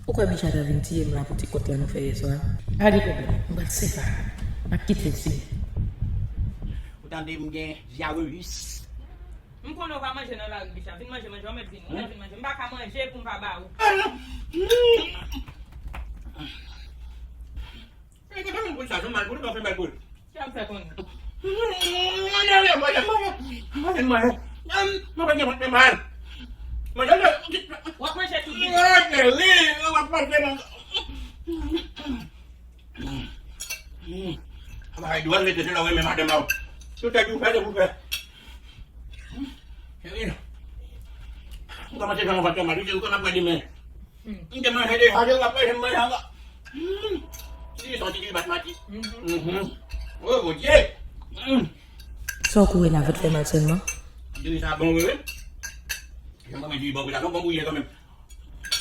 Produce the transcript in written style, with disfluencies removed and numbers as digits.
Pourquoi Michel a venu la petite côte là nous fait ça? Pas de problème. On va se séparer. On va quitter ici. Autant de m'gain virus. On va manger dans la rue, Michel. Viens manger, on va mettre vin. On va manger. On va manger pour pas baou. Mais quand même pour ça, je mal pour pas faire mal pour. Qui a fait quoi? On va manger tout Vai duas vezes eu não vou me matar mal. Tu tá aqui o pé do pé. Querido. Nunca mais você não vai ter marido, eu não vou de mim. Não mais ele fazer lá para ele mais água. Isso só te bate mate. Oh, mon Dieu. Sans courir là, votre fait mal seulement. Tu dis ça bon oui. Je m'en dis bon, là, bon bouillir quand même.